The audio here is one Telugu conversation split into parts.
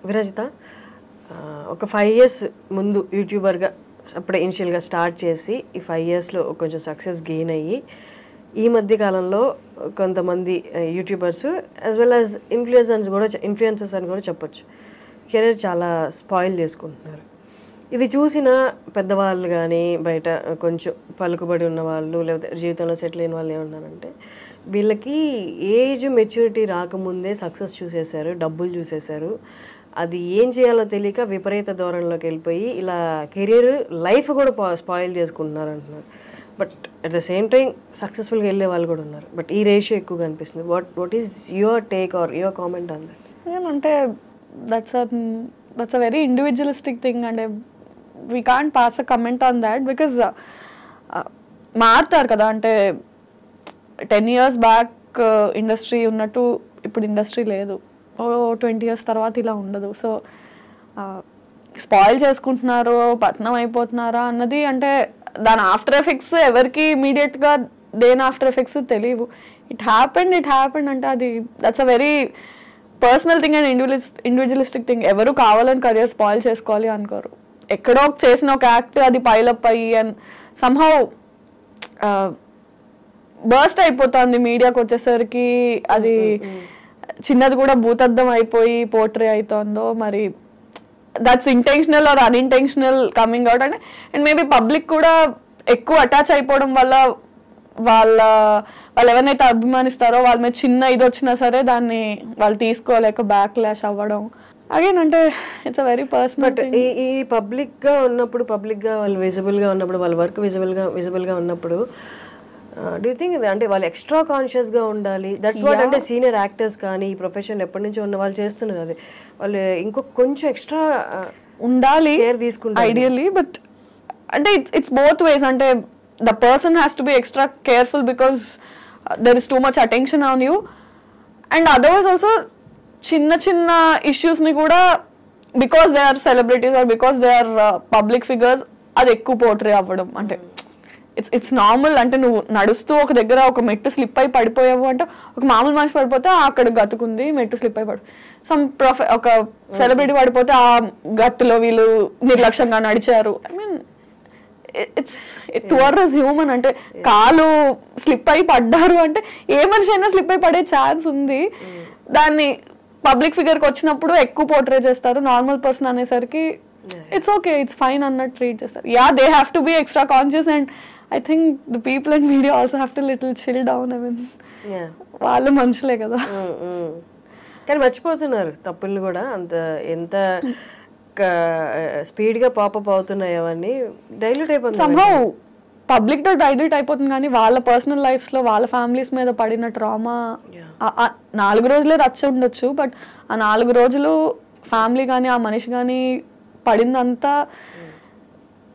విరజిత, ఒక 5 years ముందు యూట్యూబర్గా అప్పుడే ఇనిషియల్గా స్టార్ట్ చేసి ఈ 5 yearsలో కొంచెం సక్సెస్ గెయిన్ అయ్యి ఈ మధ్య కాలంలో కొంతమంది YouTubers as well as influencers అని కూడా చెప్పొచ్చు, కెరీర్ చాలా స్పాయిల్ చేసుకుంటున్నారు. ఇది చూసిన పెద్దవాళ్ళు కానీ బయట కొంచెం పలుకుబడి ఉన్న వాళ్ళు లేకపోతే జీవితంలో సెటిల్ అయిన వాళ్ళు ఏమన్నారంటే, వీళ్ళకి ఏజ్ మెచ్యూరిటీ రాకముందే సక్సెస్ చూసేశారు, డబ్బులు చూసేశారు, అది ఏం చేయాలో తెలియక విపరీత ధోరణిలోకి వెళ్ళిపోయి ఇలా కెరీర్ లైఫ్ కూడా స్పాయిల్ చేసుకుంటున్నారు అంటున్నారు. But at the same time సక్సెస్ఫుల్గా వెళ్ళే వాళ్ళు కూడా ఉన్నారు. బట్ ఈ రేషియో ఎక్కువగా అనిపిస్తుంది. What is your take or your comment on that? ఏమంటే that's a very individualistic thing అంటే we can't pass a comment on that because మారుతారు కదా. అంటే 10 years బ్యాక్ ఇండస్ట్రీ ఉన్నట్టు ఇప్పుడు ఇండస్ట్రీ లేదు, 20 years తర్వాత ఇలా ఉండదు. సో స్పాయిల్ చేసుకుంటున్నారు, పతనం అయిపోతున్నారా అన్నది అంటే దాని ఆఫ్టర్ ఎఫెక్ట్స్ ఎవరికి ఇమీడియట్గా దేని ఆఫ్టర్ ఎఫెక్ట్స్ తెలియవు. ఇట్ హ్యాపెండ్ అంటే అది that's a very personal thing and individualistic thing. ఎవరు కావాలని కెరియర్ స్పాయిల్ చేసుకోవాలి అనుకోరు. ఎక్కడో చేసిన ఒక యాక్ట్ అది పైలప్ అయ్యి అండ్ సమ్హౌ బర్స్ట్ అయిపోతుంది మీడియాకి వచ్చేసరికి. అది చిన్నది కూడా భూతద్దం అయిపోయి పోర్ట్రే అవుతుందో మరి that's intentional or unintentional coming out అంటే. అండ్ మేబీ పబ్లిక్ కూడా ఎక్కువ అటాచ్ అయిపోవడం వల్ల వాళ్ళు ఎవరినైతే అభిమానిస్తారో వాళ్ళ మీద చిన్న ఇది వచ్చినా సరే దాన్ని వాళ్ళు తీసుకోలేక బ్యాక్ లాష్ అవ్వడం అగైన్ అంటే it's a very personal. But ఈ పబ్లిక్గా ఉన్నప్పుడు, పబ్లిక్గా వాళ్ళు విజిబుల్గా ఉన్నప్పుడు, వాళ్ళ వర్క్ విజిబుల్గా ఉన్నప్పుడు డూ యూ థింక్ అంటే వాళ్ళు ఎక్స్ట్రా కాన్షియస్గా ఉండాలి? దట్స్ వాట్ అంటే సీనియర్ యాక్టర్స్ కానీ ఈ ప్రొఫెషన్ ఎప్పటి నుంచో ఉన్న వాళ్ళు చేస్తున్నారు. అది వాళ్ళు ఇంకొక కొంచెం ఎక్స్ట్రా ఉండాలి కేర్ తీసుకుంటారు ఐడియల్లీ. బట్ అంటే ఇట్స్ బోత్ వేస్. అంటే the person has to be extra careful because there is too much attention on you. And otherwise also చిన్న ఇష్యూస్ని కూడా because they are celebrities or because they are public figures అది ఎక్కువ పోర్ట్రే అవ్వడం. అంటే ఇట్స్ నార్మల్. అంటే నువ్వు నడుస్తూ ఒక దగ్గర ఒక మెట్టు స్లిప్ అయి పడిపోయావు అంటే ఒక మామూలు మనిషి పడిపోతే అక్కడ గతుకుంది, మెట్టు స్లిప్ అయి ఒక సెలబ్రిటీ పడిపోతే ఆ గట్టులో వీళ్ళు నిర్లక్ష్యంగా నడిచారు. I mean it's towards human. అంటే కాలు స్లిప్ అయి పడ్డారు అంటే ఏ మనిషి అయినా స్లిప్ అయి పడే ఛాన్స్ ఉంది. దాన్ని పబ్లిక్ ఫిగర్కి వచ్చినప్పుడు ఎక్కువ పోర్ట్రే చేస్తారు. నార్మల్ పర్సన్ అనేసరికి ఇట్స్ ఓకే, ఇట్స్ ఫైన్ అన్నట్టు ట్రీట్ చేస్తారు. Yeah they have to be extra conscious and I think the people in media also have to little chill down. I mean, వాళ్ళు మనుషులే కదా. కానీ మర్చిపోతున్నారు తప్పుల్ని కూడా. ఎంత స్పీడ్గా పాపప్ అవుతున్నాయి అవన్నీ డైల్యూట్ అయిపోతుంది. somehow పబ్లిక్ తో డైల్యూట్ అయిపోతుంది కానీ వాళ్ళ పర్సనల్ లైఫ్స్ లో వాళ్ళ ఫ్యామిలీస్ మీద పడిన ట్రామా 4 రోజులే రచ్చ ఉండొచ్చు. బట్ ఆ 4 రోజులు ఫ్యామిలీ కానీ ఆ మనిషి కానీ పడిందంతా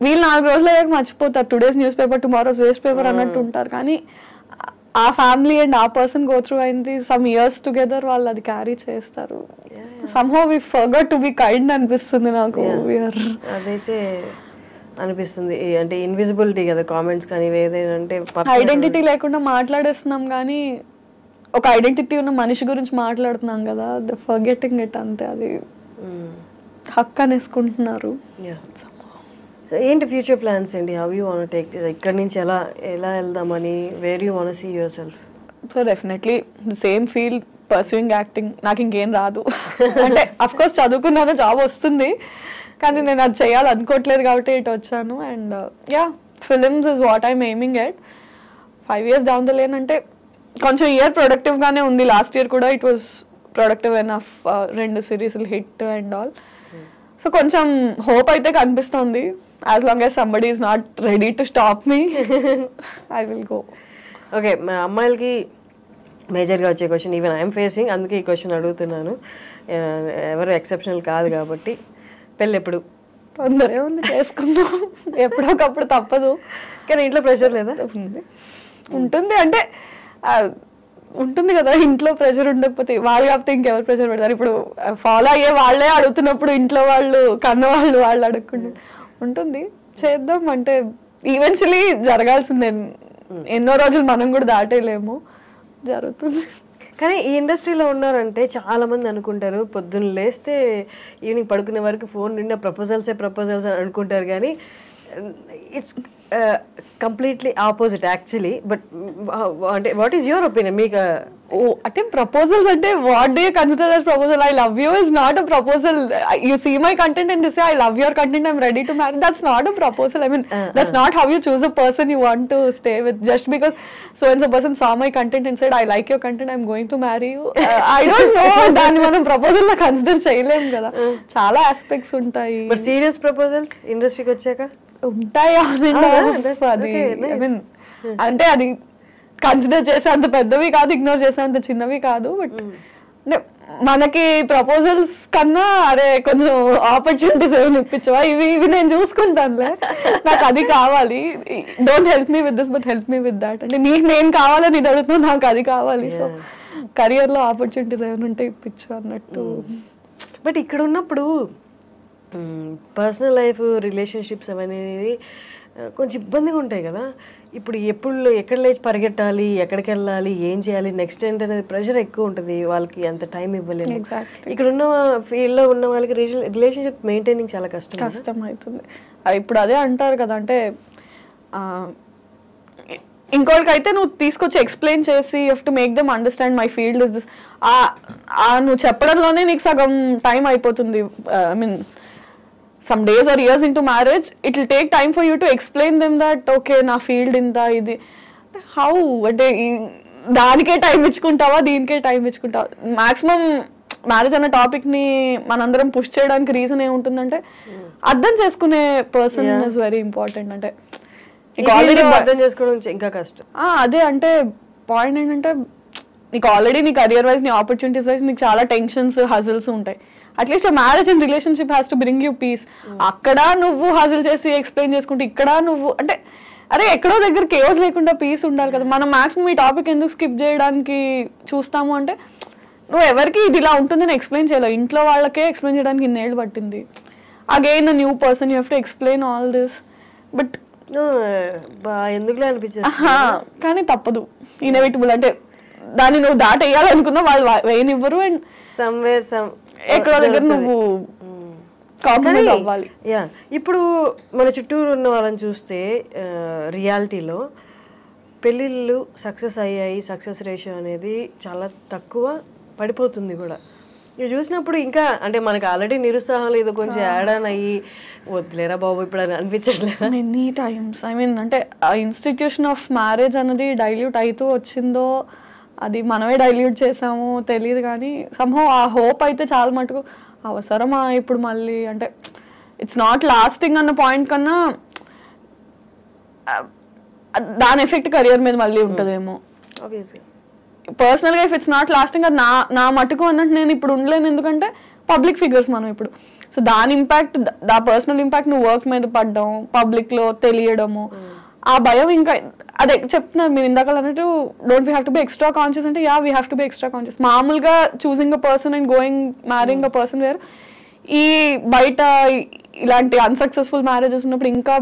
వీళ్ళు 4 రోజులు అయ్యాక మర్చిపోతారు. Today's newspaper tomorrow's waste paper అన్నట్టు ఉంటారు. కానీ ఆ ఫ్యామిలీ అండ్ ఆ పర్సన్ గో త్రూ అయింది సమ్ ఇయర్స్ టుగెదర్, వాళ్ళు అది క్యారీ చేస్తారు. Somehow we forgot to be kind అనిపిస్తుంది నాకు. అదైతే అనిపిస్తుంది. అంటే ఇన్విజిబిలిటీ కదా కామెంట్స్ కానీ ఏదైనా అంటే ఐడెంటిటీ లేకుండా మాట్లాడేస్తున్నాం కానీ ఒక ఐడెంటిటీ ఉన్న మనిషి గురించి మాట్లాడుతున్నాం కదా, ద ఫర్గెటింగ్ ఇట్ అంతే. అది హక్ అనేసుకుంటున్నారు. ఏంటి ఫ్యూచర్ ప్లాన్స్ అండి? హౌ యూ వాంట్ టేక్ ఇక్కడ నుంచి ఎలా వెళ్దామని, where you want see yourself? So definitely the same field, pursuing acting. నాకు ఇంకేం రాదు అంటే అఫ్ కోర్స్ చదువుకున్నాను, జాబ్ వస్తుంది కానీ నేను అది చేయాలనుకోవట్లేదు కాబట్టి ఇటు వచ్చాను. And yeah films is what I'm aiming at. 5 years down the lane అంటే కొంచెం ఇయర్ ప్రొడక్టివ్గానే ఉంది. లాస్ట్ ఇయర్ కూడా ఇట్ వాజ్ ప్రొడక్టివ్ ఎనఫ్, 2 సిరీస్లు హిట్ అండ్ ఆల్. సో కొంచెం హోప్ అయితే కనిపిస్తుంది. as long as somebody is not ready to stop me, I will go. Okay, మా అమ్మాయిలకి మేజర్గా వచ్చే క్వశ్చన్ ఈవెన్ ఐఎమ్ ఫేసింగ్, అందుకే ఈ క్వశ్చన్ అడుగుతున్నాను. ఎవరు ఎక్సెప్షనల్ కాదు కాబట్టి. పెళ్ళి ఎప్పుడు? తొందరే ఉంది, చేసుకుందాం ఎప్పుడొకప్పుడు తప్పదు. కానీ ఇంట్లో ప్రెషర్ లేదా? ఉంటుంది అంటే ఉంటుంది కదా, ఇంట్లో ప్రెషర్ ఉండకపోతే వాళ్ళు కాకపోతే ఇంకెవరు ప్రెషర్ పెడతారు. ఇప్పుడు ఫాలో అయ్యే వాళ్ళే అడుగుతున్నప్పుడు ఇంట్లో వాళ్ళు కన్నవాళ్ళు అడుగుకుంటారు. ఉంటుంది, చేద్దాం అంటే ఈవెన్చువలీ జరగాల్సిందే. ఎన్నో రోజులు మనం కూడా దాటేయలేము, జరుగుతుంది. కానీ ఈ ఇండస్ట్రీలో ఉన్నారంటే చాలా మంది అనుకుంటారు పొద్దున్న లేస్తే ఈవినింగ్ పడుకునే వరకు ఫోన్ నిండా ప్రపోజల్స్ అని అనుకుంటారు, కానీ it's completely opposite actually. But అంటే వాట్ ఈస్ యువర్ ఒపీనియన్? మీకు అంటే ప్రపోజల్స్ అంటే what do you consider as proposal? I love you is not a proposal. You see my content and say I love your content, I'm ready to marry. That's not a proposal. I mean that's not how you choose a person you want to stay with. Just because so and so person saw my content and said I like your content, I'm going to marry you. I don't know. దాన్ని మనం ప్రపోజల్ లా కన్సిడర్ చేయలేం కదా, చాలా ఆస్పెక్ట్స్ ఉంటాయి. బట్ సీరియస్ ప్రపోజల్స్ ఇండస్ట్రీకి వచ్చాక ఉంటాయి. అది ఐ మీన్ అంటే అది కన్సిడర్ చేసే అంత పెద్దవి కాదు, ఇగ్నోర్ చేసే అంత చిన్నవి కాదు. బట్ అంటే మనకి ప్రపోజల్స్ కన్నా అరే కొంచెం ఆపర్చునిటీస్ ఏమైనా ఇప్పించవా, ఇవి నేను చూసుకుంటానులే, నాకు అది కావాలి, don't help me with this but help me with that. అంటే నీకు నేను కావాలని ఇది అడుగుతున్నా, నాకు అది కావాలి. సో కెరియర్ లో ఆపర్చునిటీస్ ఏమైనా ఉంటే ఇప్పించు అన్నట్టు. బట్ ఇక్కడ ఉన్నప్పుడు పర్సనల్ లైఫ్ రిలేషన్షిప్స్ అనేది కొంచెం ఇబ్బందిగా ఉంటాయి కదా. ఇప్పుడు ఎక్కడ లేచి పరిగెట్టాలి, ఎక్కడికి వెళ్ళాలి, ఏం చేయాలి, నెక్స్ట్ ఏంటనేది ప్రెషర్ ఎక్కువ ఉంటుంది, వాళ్ళకి అంత టైం ఇవ్వలేదు. ఇక్కడ ఉన్న ఫీల్డ్లో ఉన్న వాళ్ళకి రిలేషన్షిప్ మెయింటైనింగ్ చాలా కష్టం అవుతుంది. ఇప్పుడు అదే అంటారు కదా, అంటే ఇంకోటికైతే నువ్వు తీసుకొచ్చి ఎక్స్ప్లెయిన్ చేసి you have to make them understand my field is this. నువ్వు చెప్పడంలోనే నీకు సగం టైం అయిపోతుంది. I mean some days or years into marriage, it will take time for you to explain them that okay na field inta idi how ante danike time ichukuntawa deenike time ichukuntawa. maximum marriage అనే టాపిక్ ని మనందరం పుష్ చేయడానికి రీజన్ ఏముంటుందంటే అర్థం చేసుకునే పర్సన్ ఇస్ వెరీ ఇంపార్టెంట్. అంటే ఆల్రెడీ అర్థం చేసుకోవడం ఇంకా కష్టం. అదే అంటే పాయింట్ ఏంటంటే నీకు ఆల్రెడీ నీ కెరియర్ వైజ్ నీ ఆపర్చునిటీస్ వైజ్ నీకు చాలా టెన్షన్స్ హజిల్స్ ఉంటాయి. At least marriage and relationship has to bring you peace. అక్కడ నువ్వు హాజిల్ చేసి ఎక్స్ప్లెయిన్ చేసుకుంటే ఇక్కడ నువ్వు అంటే అరే ఎక్కడో దగ్గర కేవస్ లేకుండా పీస్ ఉండాలి కదా. మనం మాక్సిమం ఈ టాపిక్ ఎందుకు స్కిప్ చేయడానికి చూస్తాము అంటే నువ్వు ఎవరికి ఇది ఇలా ఉంటుందని ఎక్స్ప్లెయిన్ చేయలేవు. ఇంట్లో వాళ్ళకే ఎక్స్ప్లెయిన్ చేయడానికి ఇన్నేళ్ళు పట్టింది. Again new person you have to explain all this. But ఎందుకులే అనిపించింది, కానీ తప్పదు, ఇన్ఎవిటబుల్. అంటే దాన్ని నువ్వు దాటేయాలనుకున్నా వాళ్ళు వేయనివ్వరు. అండ్ సమ్వేర్ ఎక్కడో దగ్గర నువ్వు కాంప్రమైజ్ అవ్వాలి. ఇప్పుడు మన చుట్టూరు ఉన్న వాళ్ళని చూస్తే రియాలిటీలో పెళ్ళిళ్ళు సక్సెస్ అయ్యాయి, సక్సెస్ రేషియో అనేది చాలా తక్కువ పడిపోతుంది కూడా. ఇవి చూసినప్పుడు ఇంకా అంటే మనకు ఆల్రెడీ నిరుత్సాహం లేదు, కొంచెం యాడ్ ఆన్ అయ్యి వద్దులేరా బాబు ఇప్పుడు అని అనిపించట్లేదు మెనీ టైమ్స్. ఐ మీన్ అంటే ఆ ఇన్స్టిట్యూషన్ ఆఫ్ మ్యారేజ్ అనేది డైల్యూట్ అవుతూ వచ్చిందో అది మనమే డైల్యూట్ చేసాము తెలియదు, కానీ సంహౌ ఆ హోప్ అయితే చాలా మటుకు అవసరమా ఇప్పుడు మళ్ళీ. అంటే ఇట్స్ నాట్ లాస్టింగ్ అన్న పాయింట్ కన్నా దాని ఎఫెక్ట్ కెరియర్ మీద మళ్ళీ ఉంటుందేమో. పర్సనల్గా ఇఫ్ ఇట్స్ నాట్ లాస్టింగ్ అది నా మటుకు అన్నట్టు నేను ఇప్పుడు ఉండలేను, ఎందుకంటే పబ్లిక్ ఫిగర్స్ మనం ఇప్పుడు. సో దాని ఇంపాక్ట్, దా పర్సనల్ ఇంపాక్ట్ నువ్వు వర్క్ మీద పడ్డం, పబ్లిక్లో తెలియడము, ఆ భయం ఇంకా అదే చెప్తున్నారు మీరు ఇందాక అన్నట్టు don't we have to be extra conscious అంటే yeah we have to be extra conscious. మామూలుగా choosing a person and going marrying a person వేరు. ఈ బయట ఇలాంటి అన్సక్సెస్ఫుల్ మ్యారేజెస్ ఉన్నప్పుడు ఇంకా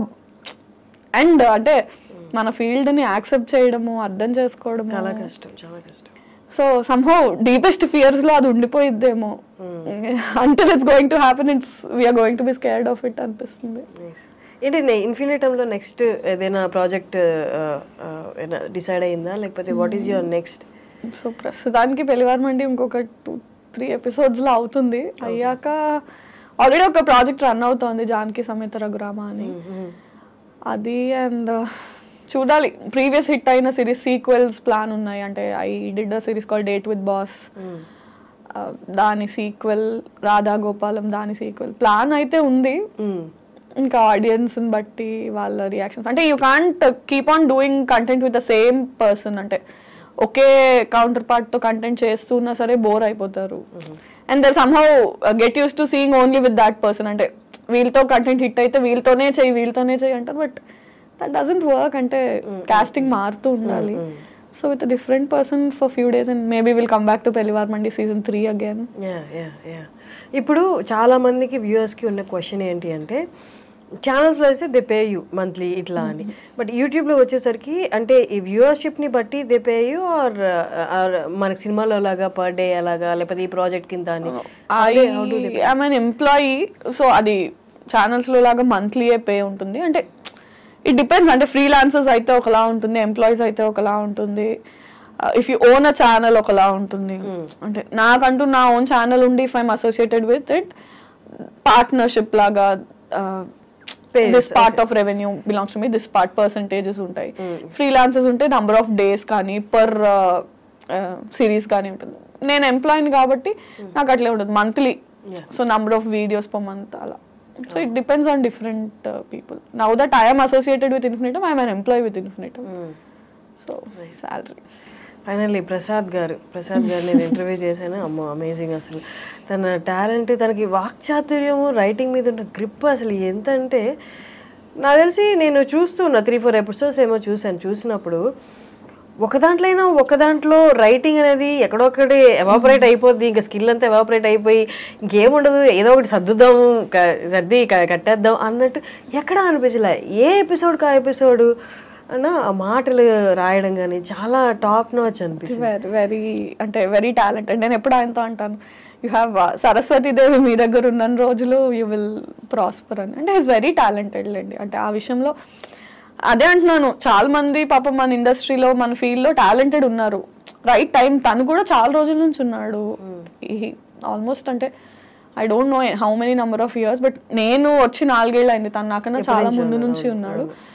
అండ్ అంటే మన ఫీల్డ్ ని యాక్సెప్ట్ చేయడము, అర్థం చేసుకోవడం చాలా కష్టం, చాలా కష్టం. సో సమ్హౌ డీపెస్ట్ ఫియర్స్ లో అది ఉండిపోయిద్దేమో. Until it's going to happen it's we are going to be scared of it అనిపిస్తుంది. ఏంటి ఇన్ఫినిటంలో నెక్స్ట్ ఏదైనా ప్రాజెక్ట్ డిసైడ్ అయిందా, లేకపోతే what is your next? So ప్రస్తుతానికి పెళ్లివారమండి ఇంకొక 2-3 ఎపిసోడ్స్లో అవుతుంది. అయ్యాక ఆల్రెడీ ఒక ప్రాజెక్ట్ రన్ అవుతోంది, జానకి సమేత రఘురామ అని. అది అండ్ చూడాలి, ప్రీవియస్ హిట్ అయిన సిరీస్ సీక్వెల్స్ ప్లాన్ ఉన్నాయి. అంటే I did a series call date with boss, దాని సీక్వెల్, రాధా గోపాలం దాని సీక్వెల్ ప్లాన్ అయితే ఉంది. ఇంకా ఆడియన్స్ని బట్టి వాళ్ళ రియాక్షన్స్, అంటే you can't keep on doing content with the same person. అంటే ఒకే కౌంటర్ పార్ట్తో కంటెంట్ చేస్తున్నా సరే బోర్ అయిపోతారు. And then somehow get used to seeing only with that person. అంటే వీళ్ళతో కంటెంట్ హిట్ అయితే వీళ్ళతోనే చెయ్యి అంటారు, బట్ దట్ డజంట్ వర్క్. అంటే కాస్టింగ్ మారుతూ ఉండాలి. So with different person for few days and maybe will come back to Pellivaramandi season 3 again. ఇప్పుడు చాలా మందికి వ్యూవర్స్కి ఉన్న క్వశ్చన్ ఏంటి అంటే ఛానల్స్లో అయితే దే పే యూ మంత్లీ ఇట్లా అని, బట్ యూట్యూబ్లో వచ్చేసరికి అంటే ఈ వ్యూవర్షిప్ని బట్టి దే పే యూ ఆర్ మనకి సినిమాలో లాగా పర్ డే అలాగా లేకపోతే ఈ ప్రాజెక్ట్ కింద అని? ఐఎమ్ అన్ ఎంప్లాయీ, సో అది ఛానల్స్లో లాగా మంత్లీయే పే ఉంటుంది. అంటే ఇట్ డిపెండ్స్, అంటే ఫ్రీలాన్సర్స్ అయితే ఒకలా ఉంటుంది, ఎంప్లాయీస్ అయితే ఒకలా ఉంటుంది, if you own a channel ఒకలా ఉంటుంది. అంటే నాకంటూ నా ఓన్ ఛానల్ ఉండి if I'm associated with it partnership లాగా this part of revenue belongs to me, this part percentages ఉంటాయి. ఫ్రీలాన్సర్స్ ఉంటే నంబర్ ఆఫ్ డేస్ కానీ పర్ సిరీస్ కానీ ఉంటుంది. నేను ఎంప్లాయీని కాబట్టి నాకు అట్లే ఉంటుంది monthly, so number of videos per month అలా. So it depends on different people. Now that I am associated with Infinitum, I am an employee with Infinitum. So salary. Finally Prasad గారు నేను ఇంటర్వ్యూ చేశాను. అమ్మో అమేజింగ్, అసలు తన టాలెంట్, తనకి వాక్చాతుర్యము, రైటింగ్ మీద ఉన్న గ్రిప్ అసలు ఎంత అంటే, నాకు తెలిసి నేను చూస్తున్నా 3-4 ఎపిసోడ్స్ ఏమో చూసినప్పుడు ఒక దాంట్లో రైటింగ్ అనేది ఎక్కడొక్కడే ఎవాపరేట్ అయిపోద్ది, ఇంకా స్కిల్ అంతా ఎవాపరేట్ అయిపోయి ఇంకేముండదు, ఏదో ఒకటి సర్ది కట్టేద్దాం అన్నట్టు ఎక్కడా అనిపించలే. ఏ ఎపిసోడ్కి ఆ ఎపిసోడ్ అన్న ఆ మాటలు రాయడం కానీ చాలా టాప్ నాచ్ అనిపిస్తుంది. Very talented. నేను ఎప్పుడు ఆయనతో అంటాను, యూ హ్యావ్ సరస్వతి దేవి మీ దగ్గర ఉన్న రోజులు యూ విల్ ప్రాస్పర్ అని. అంటే ఈజ్ వెరీ టాలెంటెడ్ లేండి. అంటే ఆ విషయంలో అదే అంటున్నాను, చాలా మంది పాపం మన ఇండస్ట్రీలో మన ఫీల్డ్లో టాలెంటెడ్ ఉన్నారు. రైట్ టైం, తను కూడా చాలా రోజుల నుంచి ఉన్నాడు ఆల్మోస్ట్. అంటే I don't know how many number of years, but నేను వచ్చి 4 ఏళ్ళు అయింది, తను నాకన్నా చాలా ముందు నుంచి ఉన్నాడు.